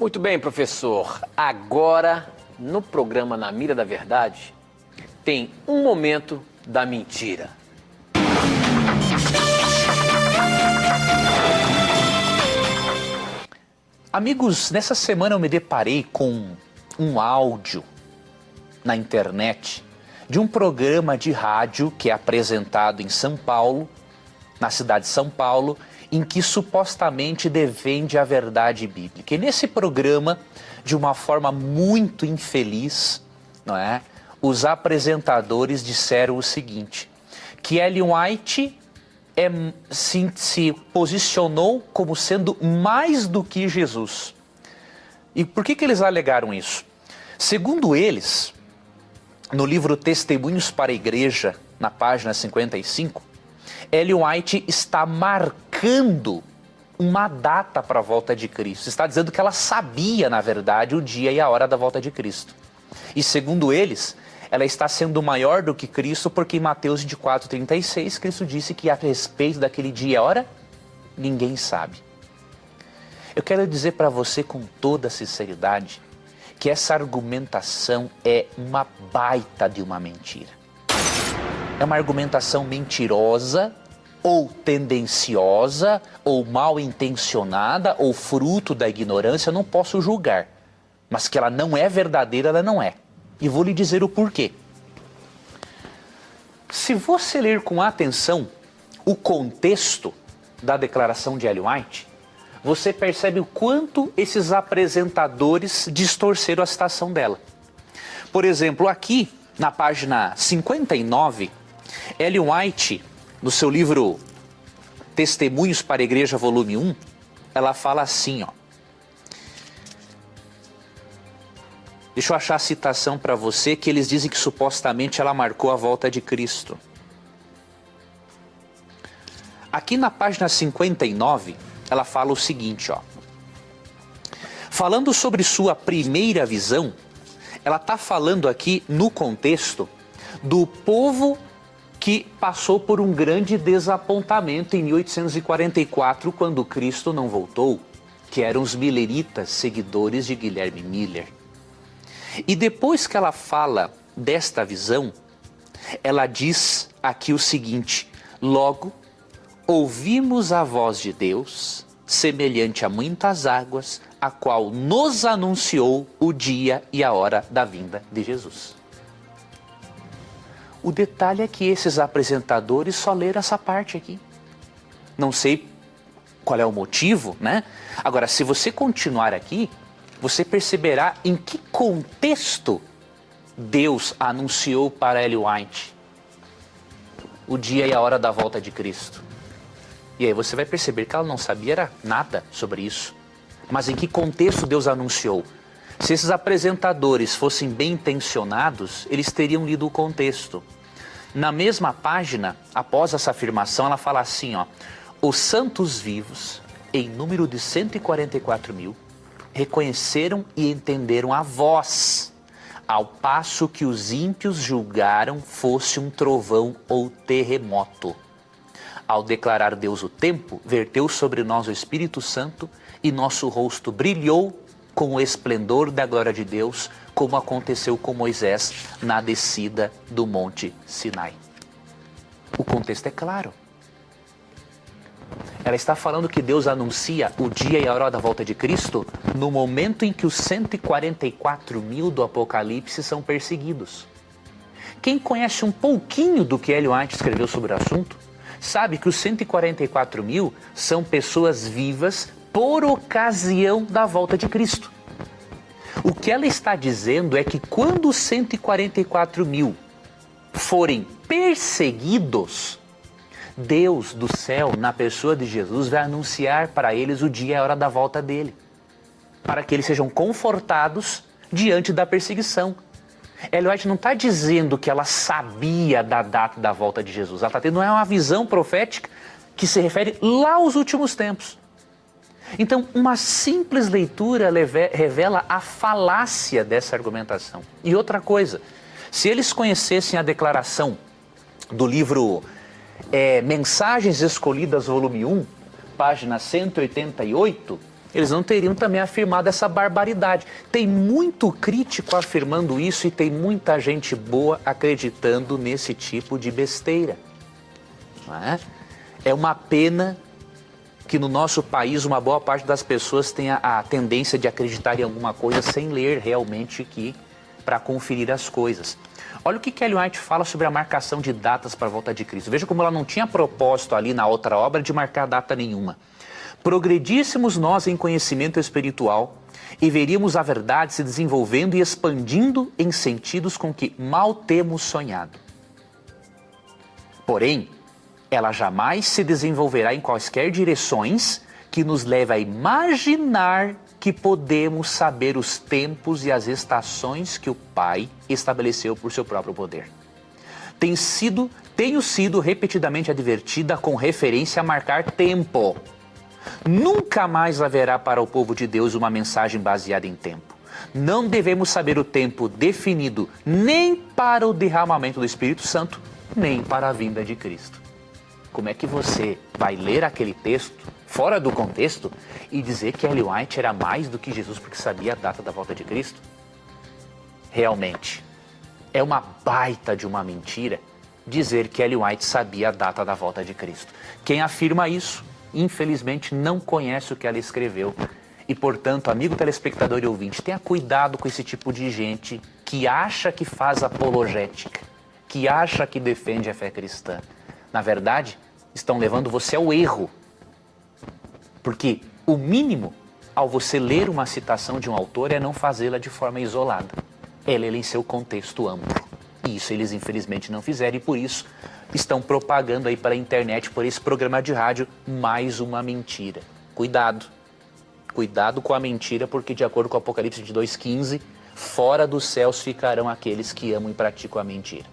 Muito bem, professor. Agora, no programa Na Mira da Verdade, tem um momento da mentira. Amigos, nessa semana eu me deparei com um áudio na internet de um programa de rádio que é apresentado em São Paulo, na cidade de São Paulo, em que supostamente defende a verdade bíblica. E nesse programa, de uma forma muito infeliz, não é? Os apresentadores disseram o seguinte, que Ellen White se posicionou como sendo mais do que Jesus. E por que eles alegaram isso? Segundo eles, no livro Testemunhos para a Igreja, na página 55, Ellen White está marcando uma data para a volta de Cristo. Está dizendo que ela sabia, na verdade, o dia e a hora da volta de Cristo. E segundo eles, ela está sendo maior do que Cristo, porque em Mateus 24:36, Cristo disse que a respeito daquele dia e hora, ninguém sabe. Eu quero dizer para você com toda sinceridade, que essa argumentação é uma baita de uma mentira. É uma argumentação mentirosa, ou tendenciosa, ou mal intencionada, ou fruto da ignorância, eu não posso julgar. Mas que ela não é verdadeira, ela não é. E vou lhe dizer o porquê. Se você ler com atenção o contexto da declaração de Ellen White, você percebe o quanto esses apresentadores distorceram a citação dela. Por exemplo, aqui na página 59, Ellen White, no seu livro Testemunhos para a Igreja, volume 1, ela fala assim, ó. Deixa eu achar a citação para você, que eles dizem que supostamente ela marcou a volta de Cristo. Aqui na página 59, ela fala o seguinte, ó. Falando sobre sua primeira visão, ela está falando aqui no contexto do povo que passou por um grande desapontamento em 1844, quando Cristo não voltou, que eram os mileritas, seguidores de Guilherme Miller. E depois que ela fala desta visão, ela diz aqui o seguinte, logo, ouvimos a voz de Deus, semelhante a muitas águas, a qual nos anunciou o dia e a hora da vinda de Jesus. O detalhe é que esses apresentadores só leram essa parte aqui. Não sei qual é o motivo, né? Agora, se você continuar aqui, você perceberá em que contexto Deus anunciou para Ellen White o dia e a hora da volta de Cristo. E aí você vai perceber que ela não sabia nada sobre isso. Mas em que contexto Deus anunciou? Se esses apresentadores fossem bem intencionados, eles teriam lido o contexto. Na mesma página, após essa afirmação, ela fala assim, ó, os santos vivos, em número de 144 mil, reconheceram e entenderam a voz, ao passo que os ímpios julgaram fosse um trovão ou terremoto. Ao declarar Deus o tempo, verteu sobre nós o Espírito Santo e nosso rosto brilhou com o esplendor da glória de Deus, como aconteceu com Moisés na descida do Monte Sinai. O contexto é claro. Ela está falando que Deus anuncia o dia e a hora da volta de Cristo no momento em que os 144 mil do Apocalipse são perseguidos. Quem conhece um pouquinho do que Ellen White escreveu sobre o assunto, sabe que os 144 mil são pessoas vivas por ocasião da volta de Cristo. O que ela está dizendo é que quando os 144 mil forem perseguidos, Deus do céu, na pessoa de Jesus, vai anunciar para eles o dia e a hora da volta dele, para que eles sejam confortados diante da perseguição. Ellen White não está dizendo que ela sabia da data da volta de Jesus, ela está tendo uma visão profética que se refere lá aos últimos tempos. Então, uma simples leitura revela a falácia dessa argumentação. E outra coisa, se eles conhecessem a declaração do livro Mensagens Escolhidas, volume 1, página 188, eles não teriam também afirmado essa barbaridade. Tem muito crítico afirmando isso e tem muita gente boa acreditando nesse tipo de besteira. Não é? É uma pena que no nosso país uma boa parte das pessoas tenha a tendência de acreditar em alguma coisa sem ler realmente aqui para conferir as coisas. Olha o que Ellen White fala sobre a marcação de datas para a volta de Cristo. Veja como ela não tinha propósito ali na outra obra de marcar data nenhuma. Progredíssemos nós em conhecimento espiritual e veríamos a verdade se desenvolvendo e expandindo em sentidos com que mal temos sonhado. Porém, ela jamais se desenvolverá em quaisquer direções que nos leve a imaginar que podemos saber os tempos e as estações que o Pai estabeleceu por seu próprio poder. Tenho sido repetidamente advertida com referência a marcar tempo. Nunca mais haverá para o povo de Deus uma mensagem baseada em tempo. Não devemos saber o tempo definido nem para o derramamento do Espírito Santo, nem para a vinda de Cristo. Como é que você vai ler aquele texto fora do contexto e dizer que Ellen White era mais do que Jesus porque sabia a data da volta de Cristo? Realmente, é uma baita de uma mentira dizer que Ellen White sabia a data da volta de Cristo. Quem afirma isso, infelizmente, não conhece o que ela escreveu. E, portanto, amigo telespectador e ouvinte, tenha cuidado com esse tipo de gente que acha que faz apologética, que acha que defende a fé cristã. Na verdade, estão levando você ao erro. Porque o mínimo ao você ler uma citação de um autor é não fazê-la de forma isolada. É lê-la em seu contexto amplo. E isso eles infelizmente não fizeram e por isso estão propagando aí para a internet, por esse programa de rádio, mais uma mentira. Cuidado. Cuidado com a mentira, porque de acordo com o Apocalipse 22:15, fora dos céus ficarão aqueles que amam e praticam a mentira.